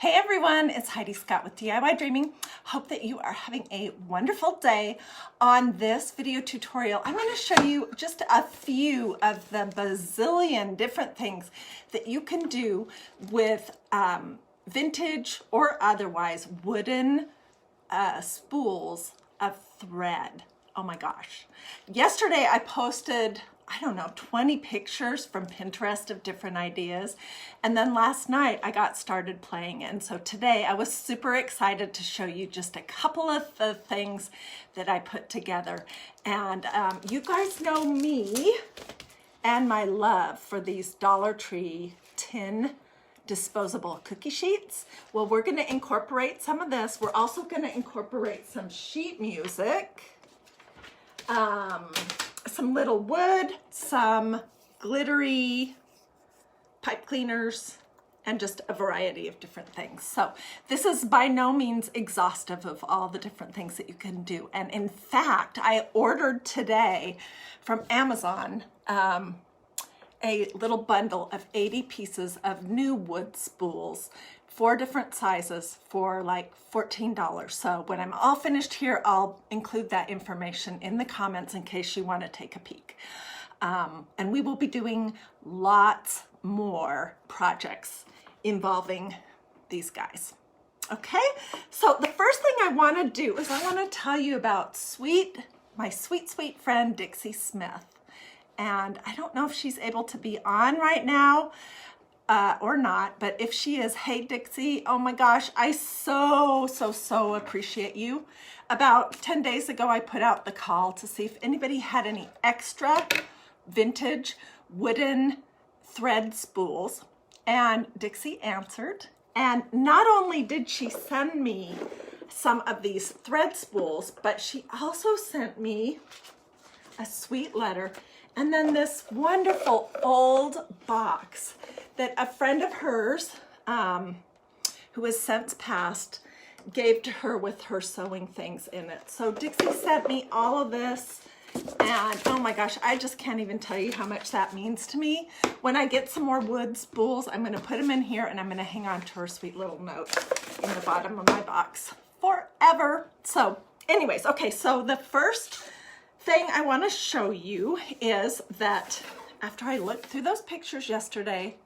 Hey everyone, it's Heidi Scott with DIY Hope that you are having a wonderful day. On this video tutorial, I'm going to show you just a few of the bazillion different things that you can do with vintage or otherwise wooden spools of thread. Oh my gosh. Yesterday I posted, I don't know, 20 pictures from Pinterest of different ideas. And then last night I got started playing. And so today I was super excited to show you just a couple of the things that I put together. And you guys know me and my love for these Dollar Tree tin disposable cookie sheets. Well, we're going to incorporate some of this. We're also going to incorporate some sheet music. Some little wood, some glittery pipe cleaners, and just a variety of different things. So this is by no means exhaustive of all the different things that you can do. And in fact, I ordered today from Amazon a little bundle of 80 pieces of new wood spools, 4 different sizes for like $14. So when I'm all finished here, I'll include that information in the comments in case you want to take a peek. And we will be doing lots more projects involving these guys. Okay, so the first thing I want to do is I want to tell you about my sweet friend Dixie Smith. And I don't know if she's able to be on right now or not, but if she is, hey Dixie, oh my gosh, I so appreciate you. About 10 days ago, I put out the call to see if anybody had any extra vintage wooden thread spools, and Dixie answered. And not only did she send me some of these thread spools, but she also sent me a sweet letter and then this wonderful old box that a friend of hers, who has since passed, gave to her with her sewing things in it. So Dixie sent me all of this, and oh my gosh, I just can't even tell you how much that means to me. When I get some more wood spools, I'm gonna put them in here and I'm gonna hang on to her sweet little note in the bottom of my box forever. So anyways, okay, so the first thing I want to show you is that after I looked through those pictures yesterday,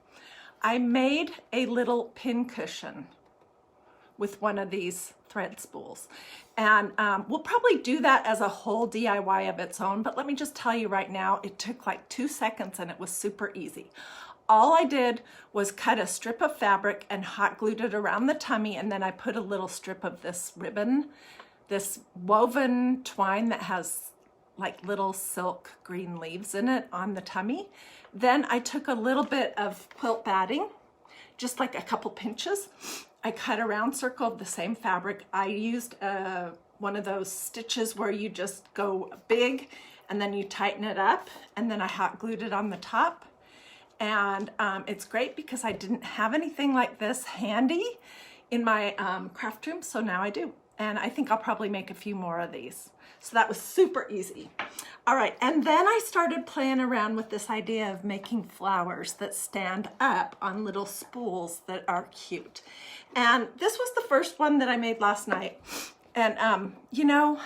I made a little pin cushion with one of these thread spools. And we'll probably do that as a whole DIY of its own, but let me just tell you right now, it took like 2 seconds and it was super easy. All I did was cut a strip of fabric and hot glued it around the tummy, and then I put a little strip of this ribbon, this woven twine that has like little silk green leaves in it on the tummy. Then I took a little bit of quilt batting, just like a couple pinches. I cut a round circle of the same fabric. I used one of those stitches where you just go big and then you tighten it up, and then I hot glued it on the top. And it's great because I didn't have anything like this handy in my craft room, so now I do. And I think I'll probably make a few more of these. So that was super easy. All right, and then I started playing around with this idea of making flowers that stand up on little spools that are cute. And this was the first one that I made last night. And you know,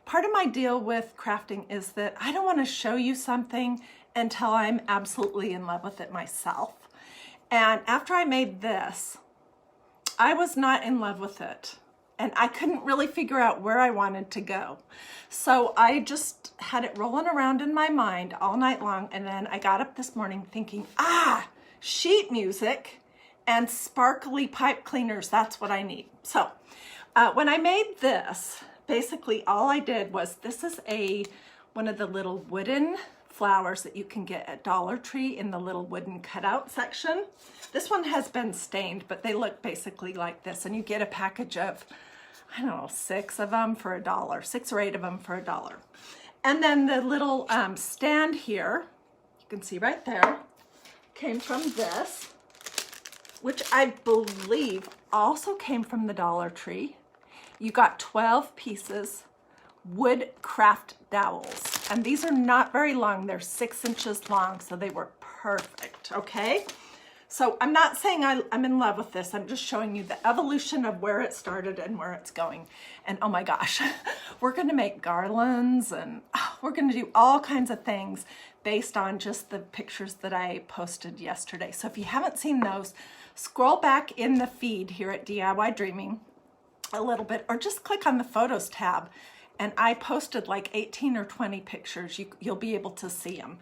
part of my deal with crafting is that I don't want to show you something until I'm absolutely in love with it myself. And after I made this, I was not in love with it. And I couldn't really figure out where I wanted to go. So I just had it rolling around in my mind all night long. And then I got up this morning thinking, sheet music and sparkly pipe cleaners, that's what I need. So when I made this, basically all I did was, this is one of the little wooden flowers that you can get at Dollar Tree in the little wooden cutout section. This one has been stained, but they look basically like this, and you get a package of, I don't know, 6 of them for $1, 6 or 8 of them for $1. And then the little stand here, you can see right there, came from this, which I believe also came from the Dollar Tree. You got 12 pieces, wood craft dowels. And these are not very long, they're 6 inches long, so they were perfect, okay? So I'm not saying I'm in love with this. I'm just showing you the evolution of where it started and where it's going. And oh my gosh, we're going to make garlands and we're going to do all kinds of things based on just the pictures that I posted yesterday. So if you haven't seen those, scroll back in the feed here at DiyDreaming a little bit, or just click on the photos tab. And I posted like 18 or 20 pictures. You'll be able to see them.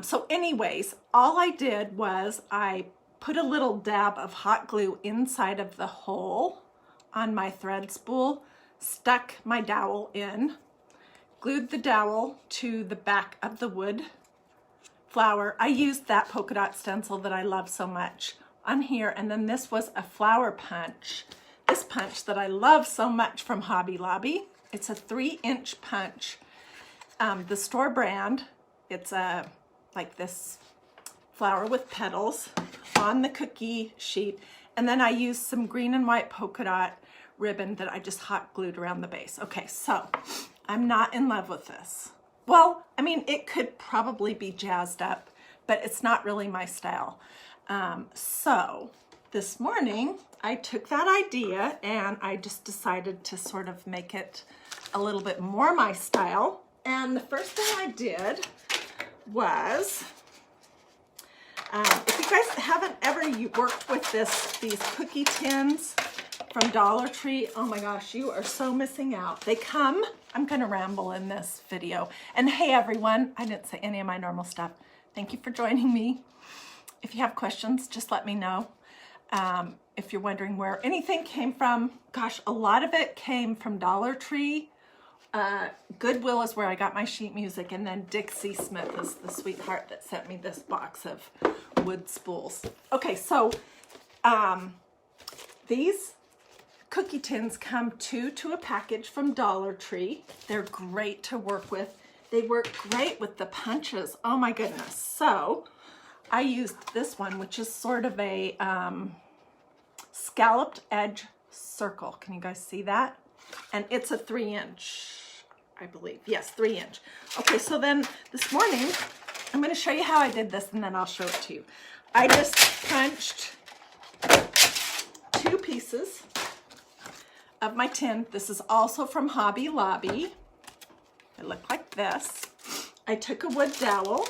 So anyways, all I did was I put a little dab of hot glue inside of the hole on my thread spool, stuck my dowel in, glued the dowel to the back of the wood flower. I used that polka dot stencil that I love so much on here, and then this was a flower punch. This punch that I love so much from Hobby Lobby. It's a 3-inch punch. The store brand, it's a like this flower with petals on the cookie sheet. And then I used some green and white polka dot ribbon that I just hot glued around the base. Okay, so I'm not in love with this. Well, I mean, it could probably be jazzed up, but it's not really my style. So this morning I took that idea and I just decided to sort of make it a little bit more my style. And the first thing I did was, if you guys haven't ever worked with these cookie tins from Dollar Tree, oh my gosh, you are so missing out. They come, I'm gonna ramble in this video. And hey everyone, I didn't say any of my normal stuff. Thank you for joining me. If you have questions, just let me know. If you're wondering where anything came from, gosh, a lot of it came from Dollar Tree. Goodwill is where I got my sheet music, and then Dixie Smith is the sweetheart that sent me this box of wood spools. Okay, so these cookie tins come two to a package from Dollar Tree. They're great to work with. They work great with the punches. Oh my goodness. So I used this one, which is sort of a scalloped edge circle. Can you guys see that? And it's a 3-inch, I believe. Yes, 3-inch. Okay, so then this morning, I'm going to show you how I did this, and then I'll show it to you. I just punched 2 pieces of my tin. This is also from Hobby Lobby. They look like this. I took a wood dowel.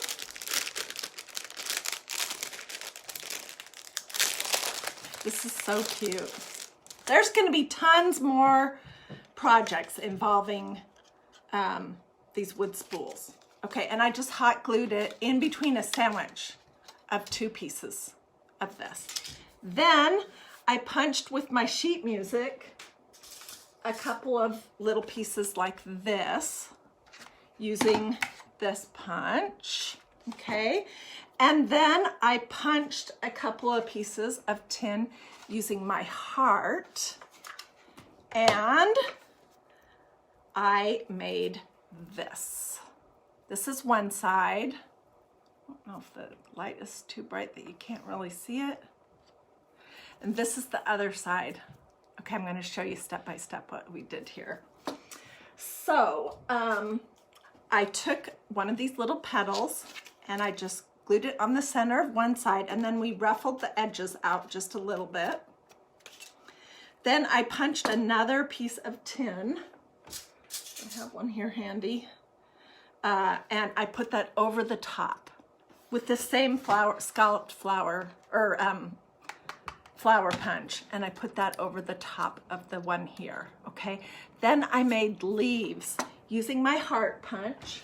This is so cute. There's going to be tons more projects involving these wood spools. Okay, and I just hot glued it in between a sandwich of 2 pieces of this. Then I punched with my sheet music a couple of little pieces like this using this punch, okay? And then I punched a couple of pieces of tin using my heart, and I made this. This is one side. I don't know if the light is too bright that you can't really see it. And this is the other side. Okay, I'm going to show you step by step what we did here. So I took one of these little petals and I just glued it on the center of one side, and then we ruffled the edges out just a little bit. Then I punched another piece of tin. I have one here handy. And I put that over the top with the same flower, scalloped flower, or flower punch, and I put that over the top of the one here, okay? Then I made leaves using my heart punch.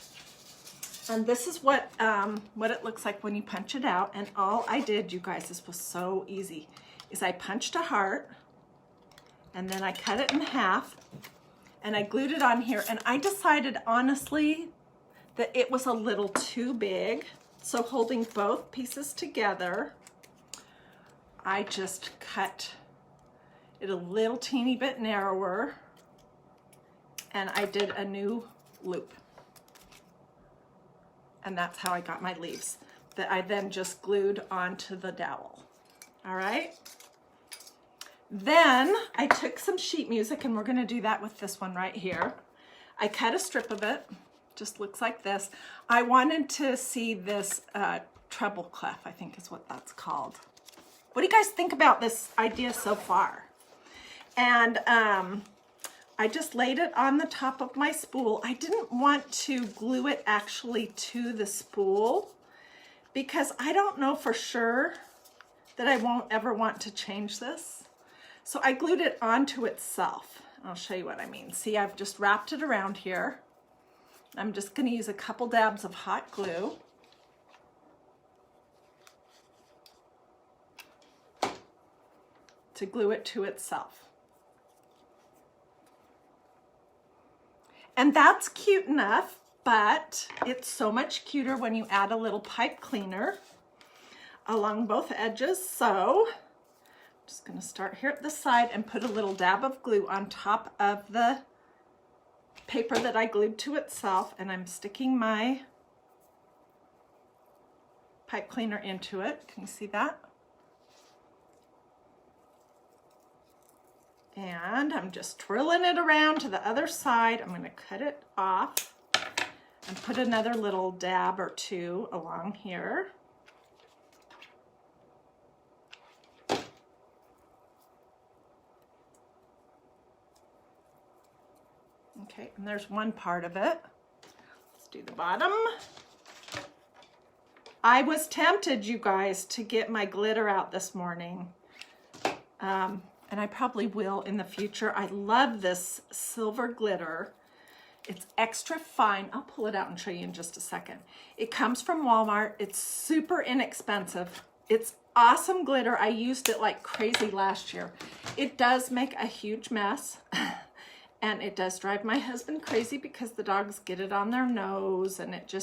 And this is what it looks like when you punch it out. And all I did, you guys, this was so easy, is I punched a heart, and then I cut it in half, and I glued it on here. And I decided, honestly, that it was a little too big. So holding both pieces together, I just cut it a little teeny bit narrower, and I did a new loop. And that's how I got my leaves that I then just glued onto the dowel. All right. Then I took some sheet music, and we're going to do that with this one right here. I cut a strip of it, just looks like this. I wanted to see this treble clef, I think is what that's called. What do you guys think about this idea so far? And I just laid it on the top of my spool. I didn't want to glue it actually to the spool because I don't know for sure that I won't ever want to change this. So I glued it onto itself. I'll show you what I mean. See, I've just wrapped it around here. I'm just going to use a couple dabs of hot glue. To glue it to itself. And that's cute enough, but it's so much cuter when you add a little pipe cleaner along both edges. So I'm just going to start here at the side and put a little dab of glue on top of the paper that I glued to itself, and I'm sticking my pipe cleaner into it. Can you see that? And I'm just twirling it around to the other side. I'm going to cut it off and put another little dab or two along here. Okay, and there's one part of it. Let's do the bottom. I was tempted, you guys, to get my glitter out this morning. And I probably will in the future. I love this silver glitter. It's extra fine. I'll pull it out and show you in just a second. It comes from Walmart. It's super inexpensive. It's awesome glitter. I used it like crazy last year. It does make a huge mess. And it does drive my husband crazy because the dogs get it on their nose and it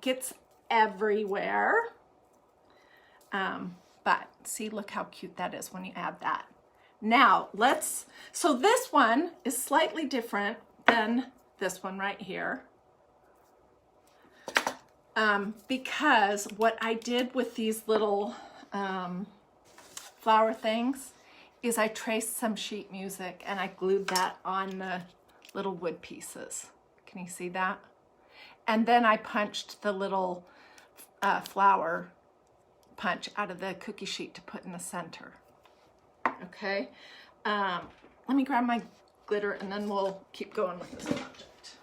gets everywhere. But see, look how cute that is when you add that. Now so this one is slightly different than this one right here. Because what I did with these little flower things is I traced some sheet music and I glued that on the little wood pieces. Can you see that? And then I punched the little flower punch out of the cookie sheet to put in the center. Okay, let me grab my glitter and then we'll keep going with this project.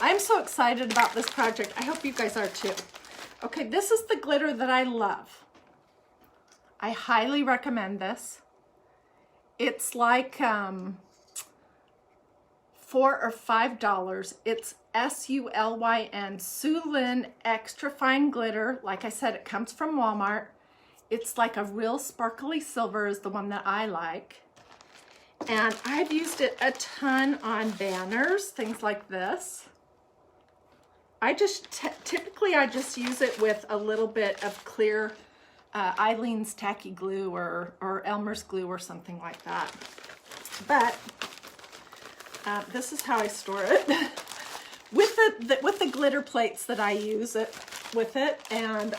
I'm so excited about this project. I hope you guys are too. Okay, this is the glitter that I love. I highly recommend this. It's like $4 or $5. It's S-U-L-Y-N, Sulin Extra Fine Glitter. Like I said, it comes from Walmart. It's like a real sparkly silver is the one that I like. And I've used it a ton on banners, things like this. I just, typically I just use it with a little bit of clear Eileen's tacky glue or Elmer's glue or something like that. But this is how I store it. With the glitter plates that I use it with it, and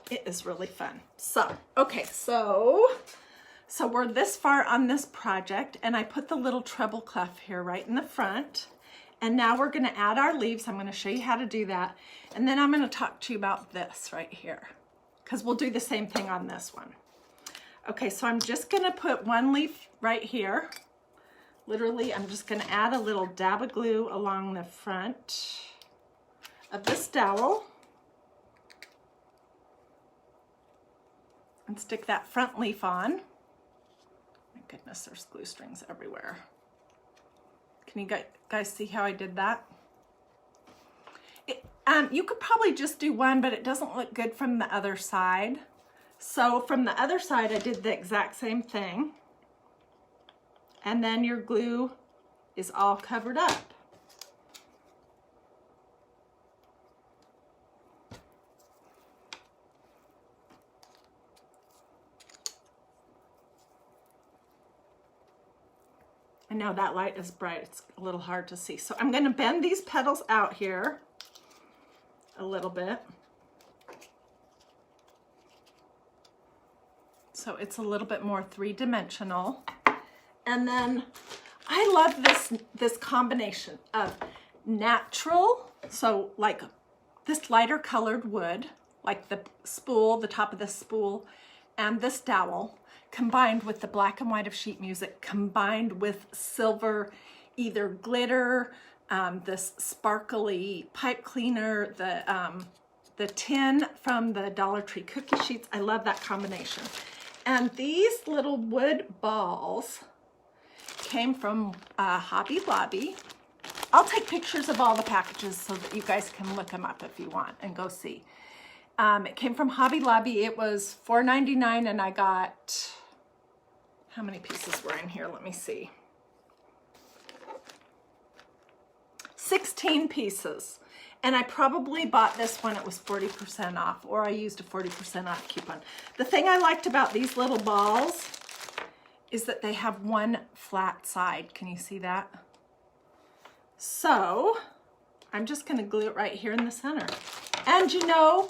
it is really fun. So, okay, so we're this far on this project, and I put the little treble clef here right in the front, and now we're gonna add our leaves. I'm gonna show you how to do that, and then I'm gonna talk to you about this right here, because we'll do the same thing on this one. Okay, so I'm just gonna put one leaf right here. Literally, I'm just going to add a little dab of glue along the front of this dowel and stick that front leaf on. My goodness, there's glue strings everywhere. Can you guys see how I did that? You could probably just do one, but it doesn't look good from the other side. So from the other side, I did the exact same thing. And then your glue is all covered up. I know that light is bright, it's a little hard to see. So I'm gonna bend these petals out here a little bit. So it's a little bit more three-dimensional. And then I love this combination of natural, so like this lighter colored wood, like the spool, the top of the spool, and this dowel, combined with the black and white of sheet music, combined with silver, either glitter, this sparkly pipe cleaner, the tin from the Dollar Tree cookie sheets. I love that combination. And these little wood balls came from Hobby Lobby. I'll take pictures of all the packages so that you guys can look them up if you want and go see. It came from Hobby Lobby. It was $4.99 and I got, how many pieces were in here? Let me see. 16 pieces. And I probably bought this when it was 40% off, or I used a 40% off coupon. The thing I liked about these little balls is that they have one flat side. Can you see that? So I'm just gonna glue it right here in the center. And you know,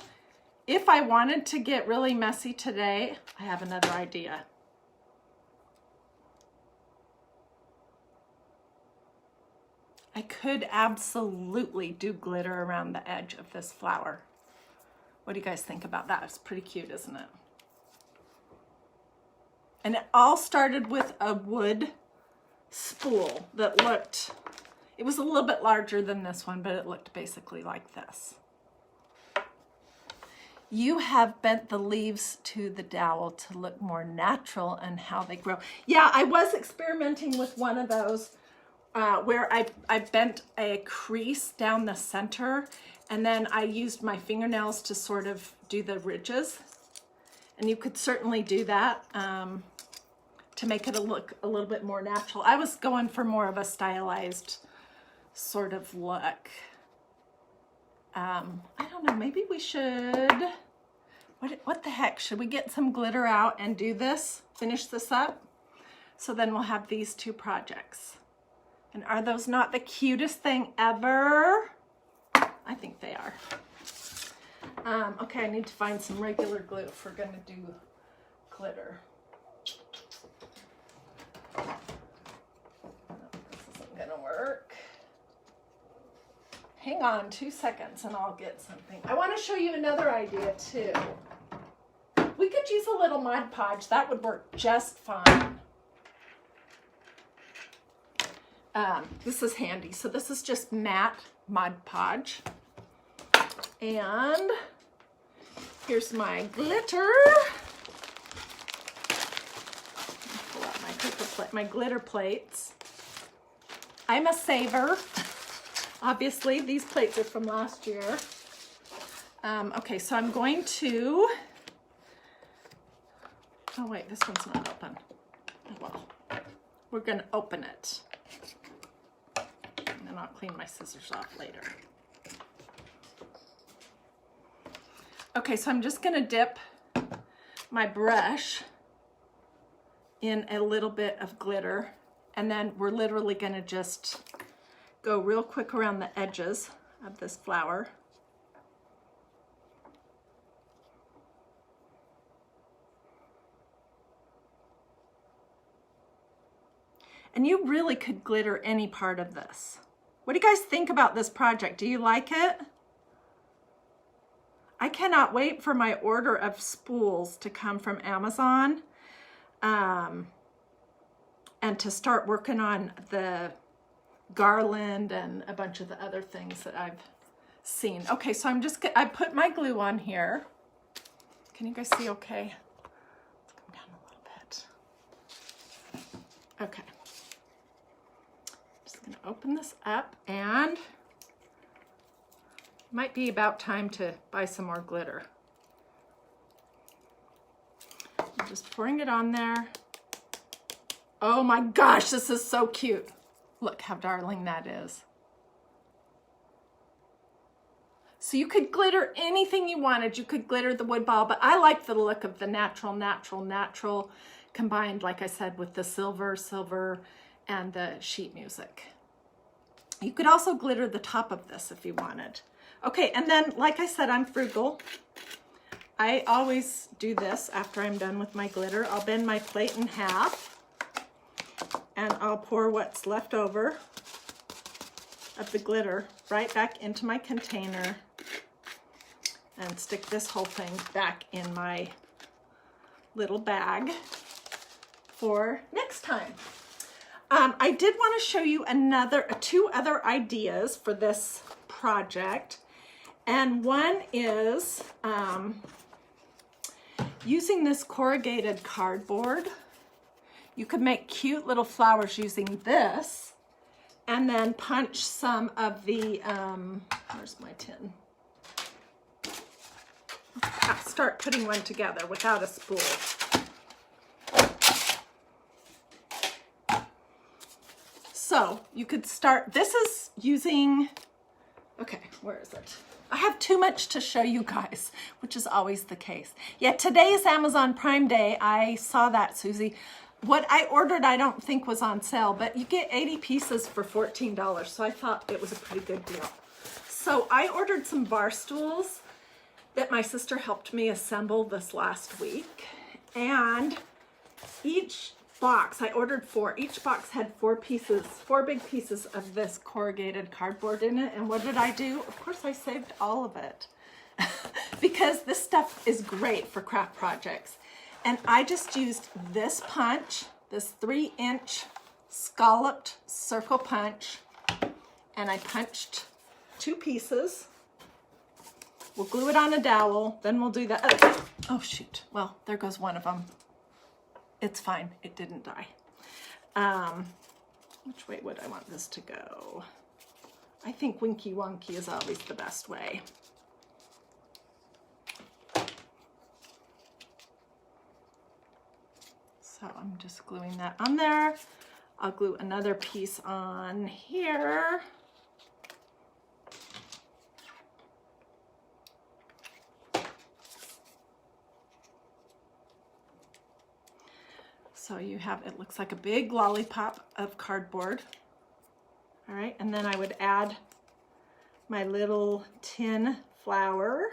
if I wanted to get really messy today, I have another idea. I could absolutely do glitter around the edge of this flower. What do you guys think about that? It's pretty cute, isn't it? And it all started with a wood spool that looked, it was a little bit larger than this one, but it looked basically like this. You have bent the leaves to the dowel to look more natural and how they grow. Yeah, I was experimenting with one of those where I bent a crease down the center, and then I used my fingernails to sort of do the ridges. And you could certainly do that to make it look a little bit more natural. I was going for more of a stylized sort of look. I don't know, maybe we should, what the heck, should we get some glitter out and do this, finish this up? So then we'll have these two projects. And are those not the cutest thing ever? I think they are. Okay, I need to find some regular glue if we're gonna do glitter. No, this isn't gonna work. Hang on 2 seconds and I'll get something. I want to show you another idea too. We could use a little Mod Podge. That would work just fine. This is handy. So this is just matte Mod Podge. And here's my glitter. Pull out my paper plate, my glitter plates. I'm a saver. Obviously, these plates are from last year. Okay, so I'm going to, oh wait, this one's not open. Oh well, we're gonna open it. And then I'll clean my scissors off later. Okay, so I'm just gonna dip my brush in a little bit of glitter, and then we're literally gonna just go real quick around the edges of this flower. And you really could glitter any part of this. What do you guys think about this project? Do you like it? I cannot wait for my order of spools to come from Amazon and to start working on the garland and a bunch of the other things that I've seen. Okay, so I put my glue on here. Can you guys see okay? Let's come down a little bit. Okay. Just gonna open this up, and might be about time to buy some more glitter. I'm just pouring it on there. Oh my gosh, this is so cute. Look how darling that is. So you could glitter anything you wanted. You could glitter the wood ball, but I like the look of the natural combined, like I said, with the silver, and the sheet music. You could also glitter the top of this if you wanted. Okay, and then, like I said, I'm frugal. I always do this after I'm done with my glitter. I'll bend my plate in half. and I'll pour what's left over of the glitter right back into my container and stick this whole thing back in my little bag for next time. I did want to show you two other ideas for this project, and one is using this corrugated cardboard. You could make cute little flowers using this, and then punch some of the, where's my tin? I'll start putting one together without a spool. So you could start, this is using, okay, where is it? I have too much to show you guys, which is always the case. Yeah, today is Amazon Prime Day. I saw that, Susie. What I ordered, I don't think was on sale, but you get 80 pieces for $14, so I thought it was a pretty good deal. So I ordered some bar stools that my sister helped me assemble this last week, and each box, I ordered 4. Each box had 4 big pieces of this corrugated cardboard in it. And what did I do? Of course, I saved all of it because this stuff is great for craft projects. And I just used this punch, this 3-inch scalloped circle punch, and I punched 2 pieces. We'll glue it on a dowel, then we'll do that. Oh shoot, well, there goes one of them. It's fine, it didn't die. Which way would I want this to go? I think winky wonky is always the best way. So I'm just gluing that on there. I'll glue another piece on here. So you have, it looks like a big lollipop of cardboard. All right, and then I would add my little tin flower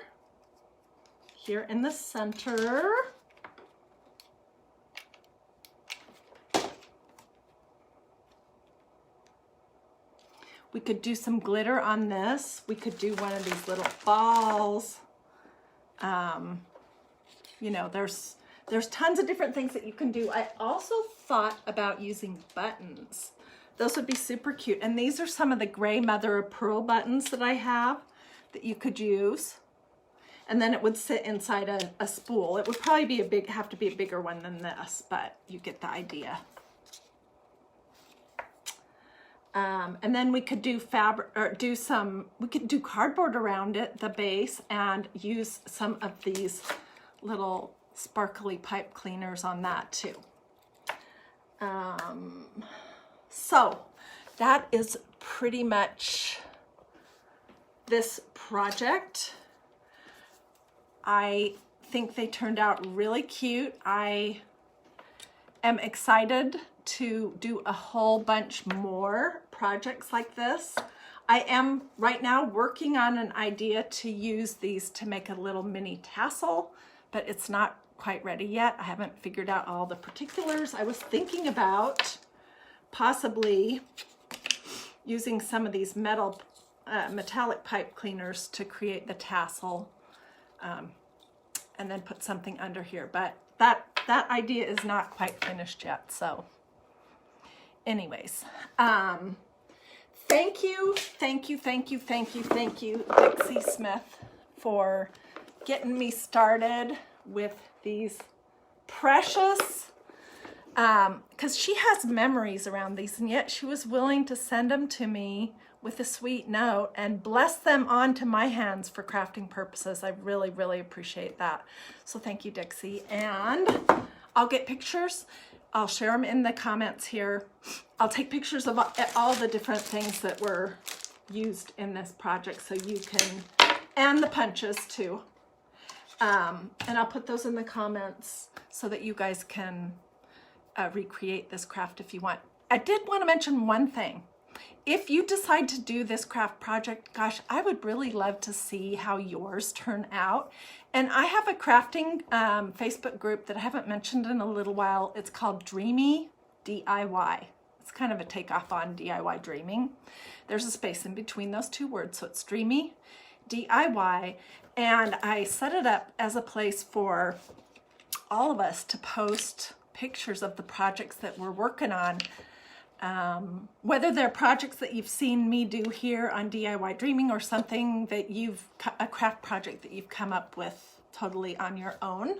here in the center. We could do some glitter on this. We could do one of these little balls. You know, there's tons of different things that you can do. I also thought about using buttons. Those would be super cute. And these are some of the gray mother of pearl buttons that I have that you could use. And then it would sit inside a spool. It would probably be have to be a bigger one than this, but you get the idea. And then we could do fabric, or we could do cardboard around it, the base, and use some of these little sparkly pipe cleaners on that too. So that is pretty much this project. I think they turned out really cute. I am excited to do a whole bunch more projects like this. I am right now working on an idea to use these to make a little mini tassel, but it's not quite ready yet. I haven't figured out all the particulars. I was thinking about possibly using some of these metallic pipe cleaners to create the tassel, and then put something under here, but that idea is not quite finished yet. So anyways, thank you, Dixie Smith, for getting me started with these precious, because she has memories around these, and yet she was willing to send them to me with a sweet note and bless them onto my hands for crafting purposes. I really, really appreciate that. So thank you, Dixie. And I'll get pictures. I'll share them in the comments here. I'll take pictures of all the different things that were used in this project so you can, and the punches too. And I'll put those in the comments so that you guys can recreate this craft if you want. I did want to mention one thing. If you decide to do this craft project, gosh, I would really love to see how yours turn out. And I have a crafting Facebook group that I haven't mentioned in a little while. It's called Dreamy DIY. It's kind of a takeoff on DIY dreaming. There's a space in between those two words, so it's dreamy, DIY, and I set it up as a place for all of us to post pictures of the projects that we're working on. Whether they're projects that you've seen me do here on DIY Dreaming or something that a craft project that you've come up with totally on your own,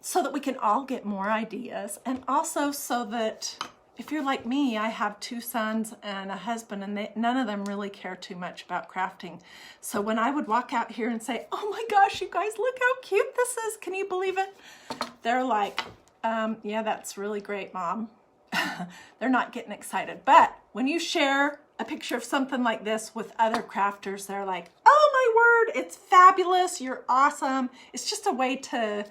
so that we can all get more ideas, and also so that if you're like me, I have 2 sons and a husband, and none of them really care too much about crafting. So when I would walk out here and say, oh my gosh, you guys, look how cute this is, can you believe it? They're like, yeah, that's really great, Mom. They're not getting excited. But when you share a picture of something like this with other crafters, they're like, oh my word, it's fabulous, you're awesome. It's just a way to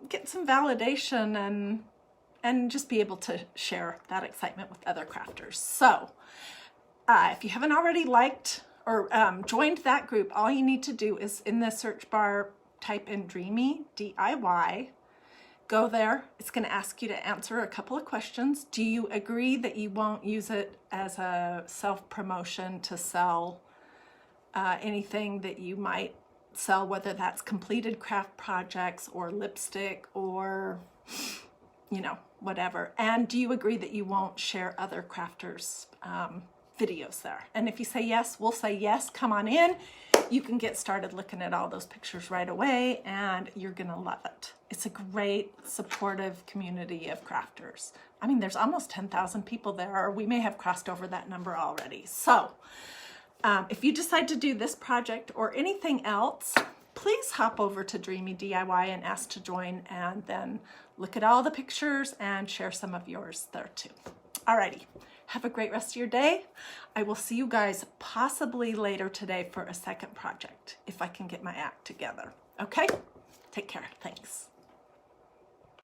get some validation and just be able to share that excitement with other crafters. So if you haven't already liked or joined that group, all you need to do is in the search bar, type in Dreamy, DIY, go there. It's going to ask you to answer a couple of questions. Do you agree that you won't use it as a self-promotion to sell anything that you might sell, whether that's completed craft projects or lipstick or, you know, whatever? And do you agree that you won't share other crafters' videos there? And if you say yes, we'll say yes, come on in. You can get started looking at all those pictures right away, and you're gonna love it. It's a great supportive community of crafters. I mean, there's almost 10,000 people there, or we may have crossed over that number already. So if you decide to do this project or anything else, please hop over to Dreamy DIY and ask to join, and then look at all the pictures and share some of yours there too. Alrighty, have a great rest of your day. I will see you guys possibly later today for a second project, if I can get my act together. Okay, take care, thanks.